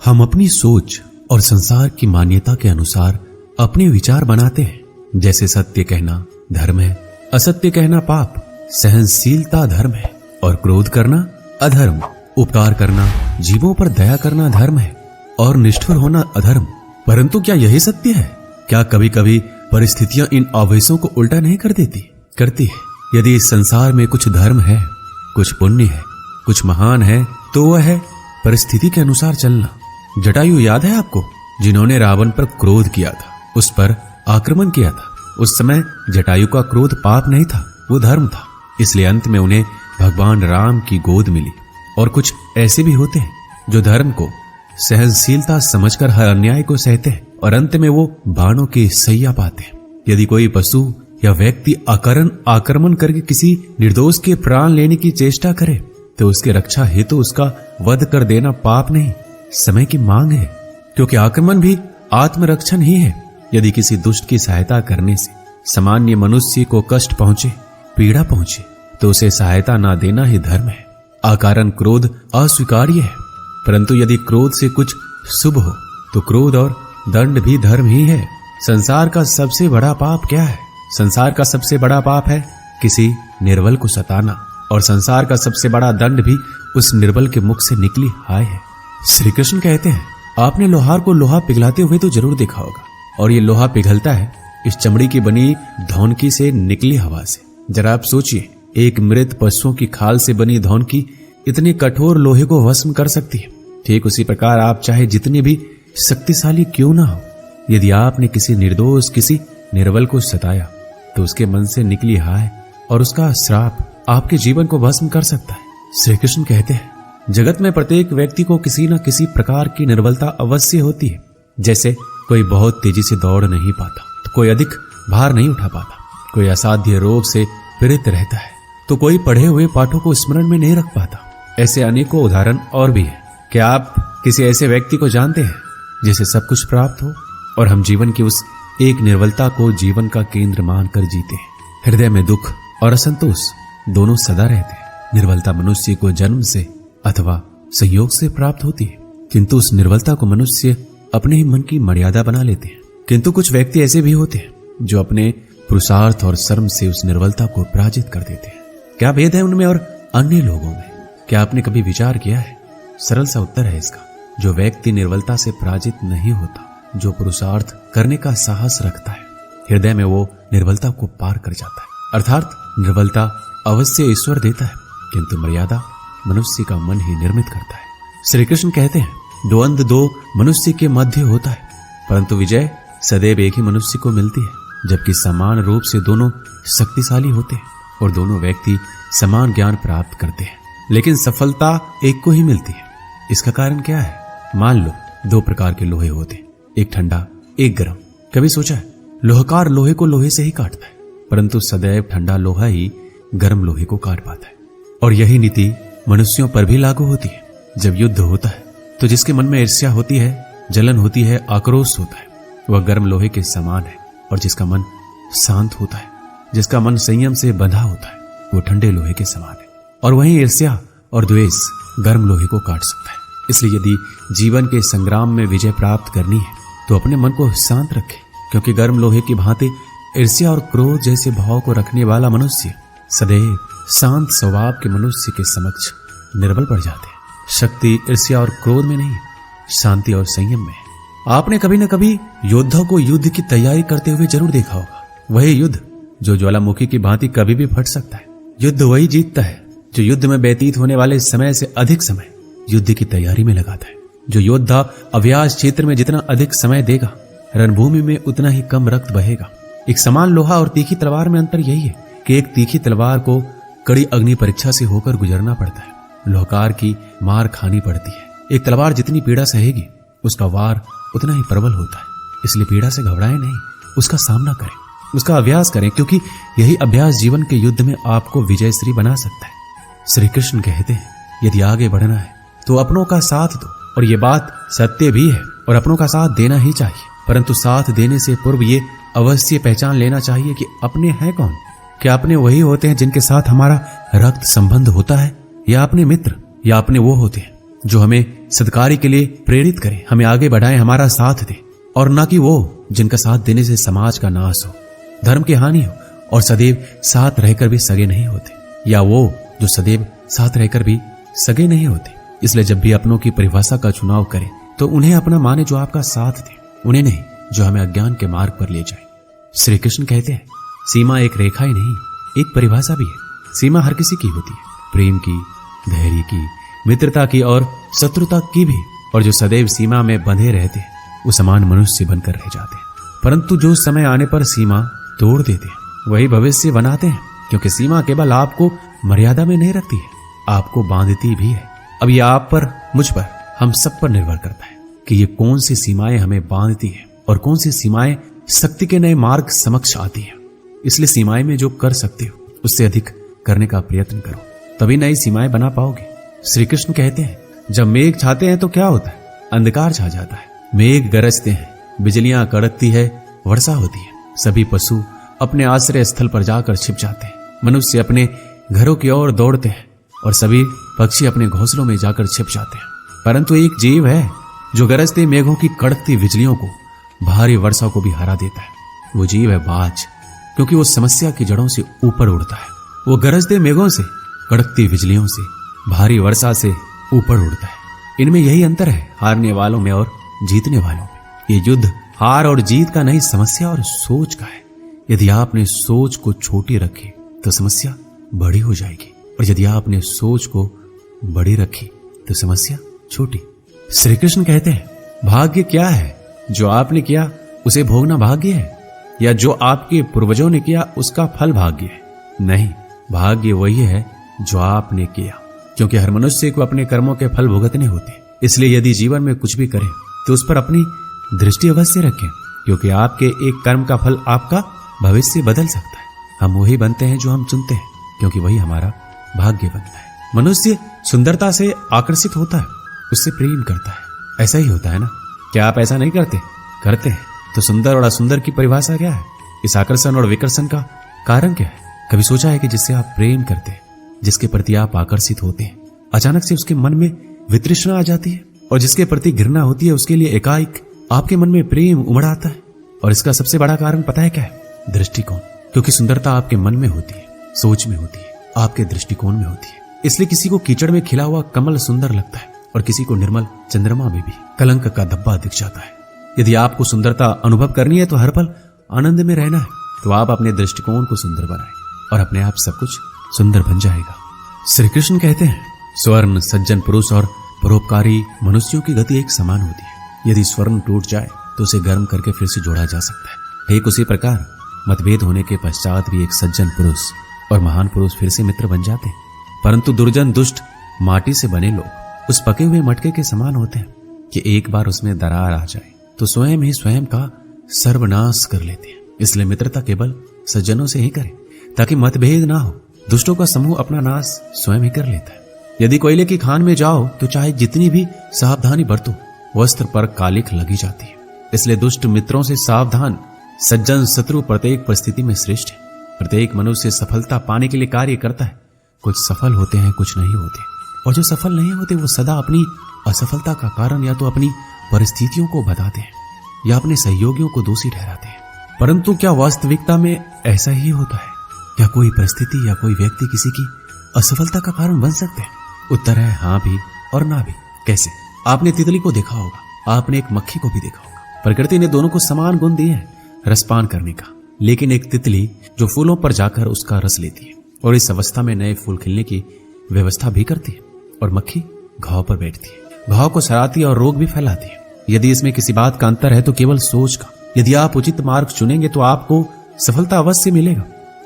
हम अपनी सोच और संसार की मान्यता के अनुसार अपने विचार बनाते हैं। जैसे सत्य कहना धर्म है, असत्य कहना पाप, सहनशीलता धर्म है और क्रोध करना अधर्म, उपकार करना, जीवों पर दया करना धर्म है और निष्ठुर होना अधर्म। परंतु क्या यही सत्य है? क्या कभी कभी परिस्थितियां इन आवेशों को उल्टा नहीं करती है। यदि इस संसार में कुछ धर्म है, कुछ पुण्य है, कुछ महान है, तो वह है परिस्थिति के अनुसार चलना। जटायु याद है आपको, जिन्होंने रावण पर क्रोध किया था, उस पर आक्रमण किया था। उस समय जटायु का क्रोध पाप नहीं था, वो धर्म था। इसलिए अंत में उन्हें भगवान राम की गोद मिली। और कुछ ऐसे भी होते हैं जो धर्म को सहनशीलता समझकर हर अन्याय को सहते हैं और अंत में वो बाणों की सैया पाते हैं। यदि कोई पशु या व्यक्ति आक्रमण करके किसी निर्दोष के प्राण लेने की चेष्टा करे तो उसकी रक्षा हेतु उसका वध कर देना पाप नहीं, समय की मांग है, क्योंकि आक्रमण भी आत्मरक्षण ही है। यदि किसी दुष्ट की सहायता करने से सामान्य मनुष्य को कष्ट पहुंचे, पीड़ा पहुंचे, तो उसे सहायता ना देना ही धर्म है। अकारण क्रोध अस्वीकार्य है, परंतु यदि क्रोध से कुछ शुभ हो तो क्रोध और दंड भी धर्म ही है। संसार का सबसे बड़ा पाप क्या है? संसार का सबसे बड़ा पाप है किसी निर्बल को सताना, और संसार का सबसे बड़ा दंड भी उस निर्बल के मुख से निकली हाय है। श्री कृष्ण कहते हैं, आपने लोहार को लोहा पिघलाते हुए तो जरूर देखा होगा, और ये लोहा पिघलता है इस चमड़ी की बनी धौनकी से निकली हवा से। जरा आप सोचिए, एक मृत पशुओं की खाल से बनी धौनकी इतने कठोर लोहे को भस्म कर सकती है। ठीक उसी प्रकार आप चाहे जितने भी शक्तिशाली क्यों ना हो, यदि आपने किसी निर्दोष, किसी निर्बल को सताया तो उसके मन से निकली हाय और उसका श्राप आपके जीवन को भस्म कर सकता है। श्री कृष्ण कहते हैं, जगत में प्रत्येक व्यक्ति को किसी न किसी प्रकार की निर्बलता अवश्य होती है। जैसे कोई बहुत तेजी से दौड़ नहीं पाता, तो कोई अधिक भार नहीं उठा पाता, कोई असाध्य रोग से पीड़ित रहता है, तो कोई पढ़े हुए पाठों को स्मरण में नहीं रख पाता। ऐसे अनेकों उदाहरण और भी है। क्या आप किसी ऐसे व्यक्ति को जानते हैं जिसे सब कुछ प्राप्त हो और हम जीवन की उस एक निर्बलता को जीवन का केंद्र मानकर जीते हैं? हृदय में दुख और असंतोष दोनों सदा रहते हैं। निर्बलता मनुष्य को जन्म से अथवा संयोग से प्राप्त होती है, किंतु उस निर्बलता को मनुष्य अपने ही मन की मर्यादा बना लेते हैं। किंतु कुछ व्यक्ति ऐसे भी होते हैं जो अपने पुरुषार्थ और श्रम से उस निर्बलता को पराजित कर देते हैं। क्या भेद है उनमें और अन्य लोगों में? क्या आपने कभी विचार किया है? सरल सा उत्तर है इसका, जो व्यक्ति निर्बलता से पराजित नहीं होता, जो पुरुषार्थ करने का साहस रखता है, हृदय में वो निर्बलता को पार कर जाता है। अर्थात निर्बलता अवश्य ईश्वर देता है, किंतु मर्यादा मनुष्य का मन ही निर्मित करता है। श्री कृष्ण कहते हैं, द्वंद दो मनुष्य के मध्य होता है, परंतु विजय सदैव एक ही मनुष्य को मिलती है। जबकि समान रूप से दोनों शक्तिशाली होते हैं और दोनों व्यक्ति समान ज्ञान प्राप्त करते हैं, लेकिन सफलता एक को ही मिलती है। इसका कारण क्या है? मान लो दो प्रकार के लोहे होते हैं, एक ठंडा, एक गर्म। कभी सोचा है, लोहकार लोहे को लोहे से ही काटता है, परंतु सदैव ठंडा लोहा ही गर्म लोहे को काट पाता है। और यही नीति मनुष्यों पर भी लागू होती है। जब युद्ध होता है तो जिसके मन में ईर्ष्या होती है, जलन होती है, आक्रोश होता है, वह गर्म लोहे के समान है, और जिसका मन शांत होता है, जिसका मन संयम से बंधा होता है, वो ठंडे लोहे के समान है। और वहीं ईर्ष्या और द्वेष गर्म लोहे को काट सकता है। इसलिए यदि जीवन के संग्राम में विजय प्राप्त करनी है तो अपने मन को शांत रखें, क्योंकि गर्म लोहे की भांति ईर्ष्या और क्रोध जैसे भाव को रखने वाला मनुष्य सदैव शांत स्वभाव के मनुष्य के समक्ष निर्बल पड़ जाते हैं। शक्ति ईर्ष्या और क्रोध में नहीं, शांति और संयम में है। आपने कभी न कभी योद्धा को युद्ध की तैयारी करते हुए जरूर देखा होगा। वही युद्ध जो ज्वालामुखी की भांति कभी भी फट सकता है। युद्ध वही जीतता है जो युद्ध में व्यतीत होने वाले समय से अधिक समय युद्ध की तैयारी में लगाता है। जो योद्धा अभ्यास क्षेत्र में जितना अधिक समय देगा, रणभूमि में उतना ही कम रक्त बहेगा। एक समान लोहा और तीखी तलवार में अंतर यही है कि एक तीखी तलवार को कड़ी अग्नि परीक्षा से होकर गुजरना पड़ता है, लोहकार की मार खानी पड़ती है। एक तलवार जितनी पीड़ा सहेगी, उसका वार उतना ही प्रबल होता है। इसलिए पीड़ा से घबराएं नहीं, उसका सामना करें, उसका अभ्यास करें, क्योंकि यही अभ्यास जीवन के युद्ध में आपको विजयश्री बना सकता है। श्री कृष्ण कहते हैं, यदि आगे बढ़ना है तो अपनों का साथ दो। और ये बात सत्य भी है, और अपनों का साथ देना ही चाहिए, परंतु साथ देने से पूर्व ये अवश्य पहचान लेना चाहिए कि अपने हैं कौन। क्या अपने वही होते हैं जिनके साथ हमारा रक्त संबंध होता है, या अपने मित्र, या अपने वो होते हैं जो हमें सत्कार्य के लिए प्रेरित करे, हमें आगे बढ़ाए, हमारा साथ दे, और ना कि वो जिनका साथ देने से समाज का नाश हो, धर्म की हानि हो और सदैव साथ रहकर भी सगे नहीं होते, या वो जो सदैव साथ रहकर भी सगे नहीं होते। इसलिए जब भी अपनों की परिभाषा का चुनाव करें तो उन्हें अपना माने जो आपका साथ दे, उन्हें नहीं जो हमें अज्ञान के मार्ग पर ले जाए। श्री कृष्ण कहते हैं, सीमा एक रेखा ही नहीं, एक परिभाषा भी है। सीमा हर किसी की होती है, प्रेम की, धैर्य की, मित्रता की और शत्रुता की भी। और जो सदैव सीमा में बंधे रहते हैं वो समान मनुष्य बनकर रह जाते हैं, परंतु जो समय आने पर सीमा तोड़ देते हैं वही भविष्य बनाते हैं, क्योंकि सीमा केवल आपको मर्यादा में नहीं रखती है, आपको बांधती भी है। अब ये आप पर, मुझ पर, हम सब पर निर्भर करता है कि ये कौन सी सीमाएं हमें बांधती है और कौन सी सीमाएं शक्ति के नए मार्ग समक्ष आती है। इसलिए सीमाएं में जो कर सकते हो उससे अधिक करने का प्रयत्न करो, तभी नई सीमाएं बना पाओगे। श्री कृष्ण कहते हैं, जब मेघ छाते हैं तो क्या होता है? अंधकार छा जाता है। मेघ गरजते हैं, बिजलियां कड़कती है, वर्षा होती है, सभी पशु अपने आश्रय स्थल पर जाकर छिप जाते हैं, मनुष्य अपने घरों की ओर दौड़ते हैं और सभी पक्षी अपने घोंसलों में जाकर छिप जाते हैं। परंतु एक जीव है जो गरजते मेघों की कड़कती बिजलियों को, भारी वर्षा को भी हरा देता है। वो जीव है बाज, क्योंकि वो समस्या की जड़ों से ऊपर उड़ता है। वो गरजते मेघों से, कड़कती बिजलियों से, भारी वर्षा से ऊपर उड़ता है। इनमें यही अंतर है, हारने वालों में और जीतने वालों में। ये युद्ध हार और जीत का नहीं, समस्या और सोच का है। यदि आपने सोच को छोटी रखी तो समस्या बड़ी हो जाएगी, और यदि आपने सोच को बड़ी रखी तो समस्या छोटी। श्री कृष्ण कहते हैं, भाग्य क्या है? जो आपने किया उसे भोगना भाग्य है, या जो आपके पूर्वजों ने किया उसका फल भाग्य है? नहीं, भाग्य वही है जो आपने किया, क्योंकि हर मनुष्य को अपने कर्मों के फल भुगतने होते हैं। इसलिए यदि जीवन में कुछ भी करें तो उस पर अपनी दृष्टि अवश्य रखें, क्योंकि आपके एक कर्म का फल आपका भविष्य बदल सकता है। हम वही बनते हैं जो हम चुनते हैं, क्योंकि वही हमारा भाग्य बनता है। मनुष्य सुंदरता से आकर्षित होता है, उससे प्रेम करता है। ऐसा ही होता है ना? क्या आप ऐसा नहीं करते? करते हैं। तो सुंदर और असुंदर की परिभाषा क्या है? इस आकर्षण और विकर्षण का कारण क्या है? कभी सोचा है कि जिससे आप प्रेम करते हैं, जिसके प्रति आप आकर्षित होते हैं, अचानक से उसके मन में वितृष्णा आ जाती है, और जिसके प्रति घृणा होती है उसके लिए एकाएक आपके मन में प्रेम उमड़ आता है। और इसका सबसे बड़ा कारण पता है क्या है? दृष्टिकोण। क्योंकि सुंदरता आपके मन में होती है, सोच में होती है, आपके दृष्टिकोण में होती है। इसलिए किसी को कीचड़ में खिला हुआ कमल सुंदर लगता है, और किसी को निर्मल चंद्रमा में भी कलंक का धब्बा दिख जाता है। यदि आपको सुंदरता अनुभव करनी है तो हर पल आनंद में रहना है, तो आप अपने दृष्टिकोण को सुंदर बनाएं, और अपने आप सब कुछ सुंदर बन जाएगा। श्री कृष्ण कहते हैं, स्वर्ण, सज्जन पुरुष और परोपकारी मनुष्यों की गति एक समान होती है। यदि स्वर्ण टूट जाए तो उसे गर्म करके फिर से जोड़ा जा सकता है। ठीक उसी प्रकार मतभेद होने के पश्चात भी एक सज्जन पुरुष और महान पुरुष फिर से मित्र बन जाते हैं। परंतु दुर्जन, दुष्ट, माटी से बने लोग उस पके हुए मटके के समान होते हैं कि एक बार उसमें दरार आ जाए तो स्वयं ही स्वयं का सर्वनाश कर लेते हैं। इसलिए मित्रता केवल सज्जनों से ही करें, ताकि मतभेद ना हो। दुष्टों का समूह अपना नाश स्वयं ही कर लेता है। यदि कोयले की खान में जाओ तो चाहे जितनी भी सावधानी बरतो, वस्त्र पर कालिख लगी जाती है। इसलिए दुष्ट मित्रों से सावधान। सज्जन शत्रु प्रत्येक परिस्थिति में श्रेष्ठ है। प्रत्येक मनुष्य सफलता पाने के लिए कार्य करता है। कुछ सफल होते हैं, कुछ नहीं होते, और जो सफल नहीं होते वो सदा अपनी असफलता का कारण या तो अपनी परिस्थितियों को बताते हैं या अपने सहयोगियों को दोषी ठहराते हैं। परंतु क्या वास्तविकता में ऐसा ही होता है? क्या कोई परिस्थिति या कोई व्यक्ति किसी की असफलता का कारण बन सकते हैं? उत्तर है हाँ भी और ना भी। कैसे? आपने तितली को देखा होगा, आपने एक मक्खी को भी देखा होगा। प्रकृति ने दोनों को समान गुण दिए हैं रसपान करने का, लेकिन एक तितली जो फूलों पर जाकर उसका रस लेती है और इस अवस्था में नए फूल खिलने की व्यवस्था भी करती है, और मक्खी घाव पर बैठती है, घाव को सराती और रोग भी फैलाती है। यदि इसमें किसी बात का अंतर है तो केवल सोच का। यदि आप उचित मार्ग चुनेंगे तो आपको सफलता अवश्य मिलेगा,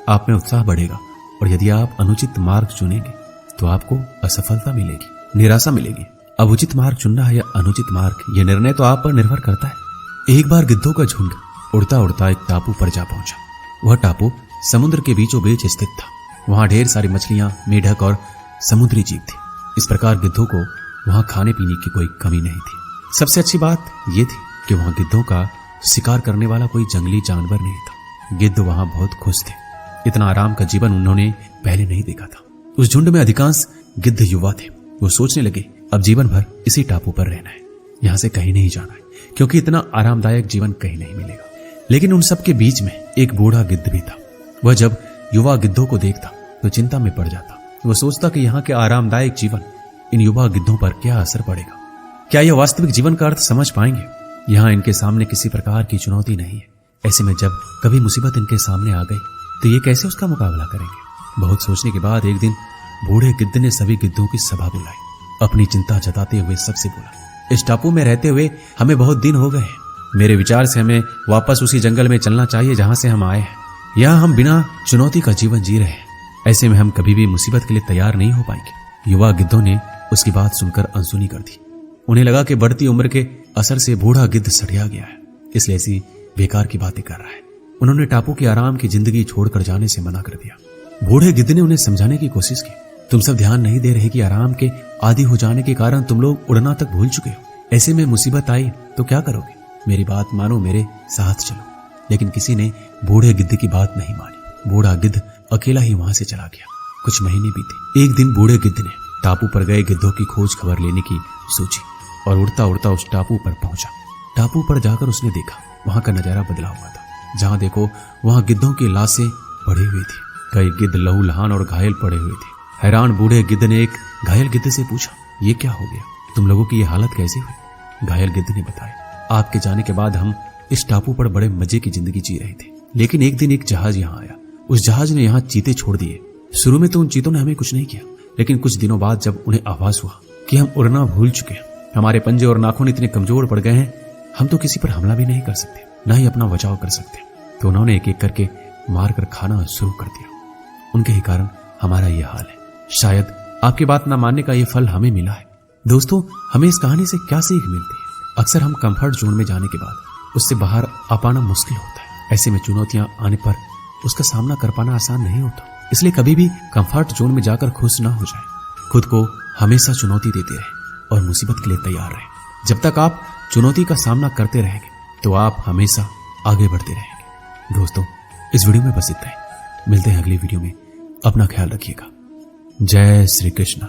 आप में उत्साह बढ़ेगा, और यदि आप अनुचित मार्ग चुनेंगे तो आपको असफलता मिलेगी, निराशा मिलेगी। अब उचित मार्ग चुनना है या अनुचित मार्ग, यह निर्णय तो आप पर निर्भर करता है। एक बार गिद्धों का झुंड उड़ता उड़ता एक टापू पर जा पहुंचा। वह टापू समुद्र के बीचों बीच स्थित था। वहां ढेर सारी मछलियां, मेढक और समुद्री जीव थे। इस प्रकार गिद्धों को वहां खाने पीने की कोई कमी नहीं थी। सबसे अच्छी बात यह थी कि वहां गिद्धों का शिकार करने वाला कोई जंगली जानवर नहीं था। गिद्ध वहां बहुत खुश थे। इतना आराम का जीवन उन्होंने पहले नहीं देखा था। उस झुंड में अधिकांश गिद्ध युवा थे। वो सोचने लगे अब जीवन भर इसी टापू पर रहना है, यहां से कहीं नहीं जाना है, क्योंकि इतना आरामदायक जीवन कहीं नहीं मिलेगा। लेकिन उन सब के बीच में एक बूढ़ा गिद्ध भी था। वह जब युवा गिद्धों को देखता तो चिंता में पड़ जाता। वह सोचता कि यहाँ के आरामदायक जीवन इन युवा गिद्धों पर क्या असर पड़ेगा, क्या यह वास्तविक जीवन का अर्थ समझ पाएंगे। यहाँ इनके सामने किसी प्रकार की चुनौती नहीं है। ऐसे में जब कभी मुसीबत इनके सामने आ गई तो ये कैसे उसका मुकाबला करेंगे। बहुत सोचने के बाद एक दिन बूढ़े गिद्ध ने सभी गिद्धों की सभा बुलाई। अपनी चिंता जताते हुए सबसे बोला, इस टापू में रहते हुए हमें बहुत दिन हो गए हैं। मेरे विचार से हमें वापस उसी जंगल में चलना चाहिए जहां से हम आए हैं। यहाँ हम बिना चुनौती का जीवन जी रहे हैं। ऐसे में हम कभी भी मुसीबत के लिए तैयार नहीं हो पाएंगे। युवा गिद्धों ने उसकी बात सुनकर अनसुनी कर दी। उन्हें लगा कि बढ़ती उम्र के असर से बूढ़ा गिद्ध सड़िया गया है, इसलिए ऐसी बेकार की बातें कर रहा है। उन्होंने टापू की आराम की जिंदगी छोड़कर जाने से मना कर दिया। बूढ़े गिद्ध ने उन्हें समझाने की कोशिश की, तुम सब ध्यान नहीं दे रहे कि आराम के आदी हो जाने के कारण तुम लोग उड़ना तक भूल चुके हो। ऐसे में मुसीबत आई तो क्या करोगे, मेरी बात मानो, मेरे साथ चलो। लेकिन किसी ने बूढ़े गिद्ध की बात नहीं मानी। बूढ़ा गिद्ध अकेला ही वहां से चला गया। कुछ महीने बीते। एक दिन बूढ़े गिद्ध ने टापू पर गए गिद्धों की खोज खबर लेने की सोची और उड़ता उड़ता उस टापू पर पहुंचा। टापू पर जाकर उसने देखा वहां का नजारा बदला हुआ था। जहां देखो वहां गिद्धों की लाशें पड़ी हुई थी। कई गिद्ध लहूलुहान और घायल पड़े हुए थे। हैरान बूढ़े गिद्ध ने एक घायल गिद्ध से पूछा, ये क्या हो गया, तुम लोगों की ये हालत कैसी हुई। घायल गिद्ध ने बताया, आपके जाने के बाद हम इस टापू पर बड़े मजे की जिंदगी जी रहे थे, लेकिन एक दिन एक जहाज यहाँ आया। उस जहाज ने यहाँ चीते छोड़ दिए। शुरू में तो उन चीतों ने हमें कुछ नहीं किया, लेकिन कुछ दिनों बाद जब उन्हें आभास हुआ कि हम उड़ना भूल चुके हैं, हमारे पंजे और नाखून इतने कमजोर पड़ गए हैं, हम तो किसी पर हमला भी नहीं कर सकते, न ही अपना बचाव कर सकते, तो उन्होंने एक एक करके मारकर खाना शुरू कर दिया। उनके ही कारण हमारा ये हाल है। शायद आपकी बात न मानने का ये फल हमें मिला है। दोस्तों, हमें इस कहानी से क्या सीख मिलती है। अक्सर हम कंफर्ट जोन में जाने के बाद उससे बाहर आ पाना मुश्किल होता है। ऐसे में चुनौतियां आने पर उसका सामना कर पाना आसान नहीं होता। इसलिए कभी भी कंफर्ट जोन में जाकर खुश ना हो जाए। खुद को हमेशा चुनौती देते रहे और मुसीबत के लिए तैयार रहे। जब तक आप चुनौती का सामना करते रहेंगे तो आप हमेशा आगे बढ़ते रहेंगे। दोस्तों, इस वीडियो में बस इतना ही। मिलते हैं अगली वीडियो में। अपना ख्याल रखिएगा। जय श्री कृष्ण।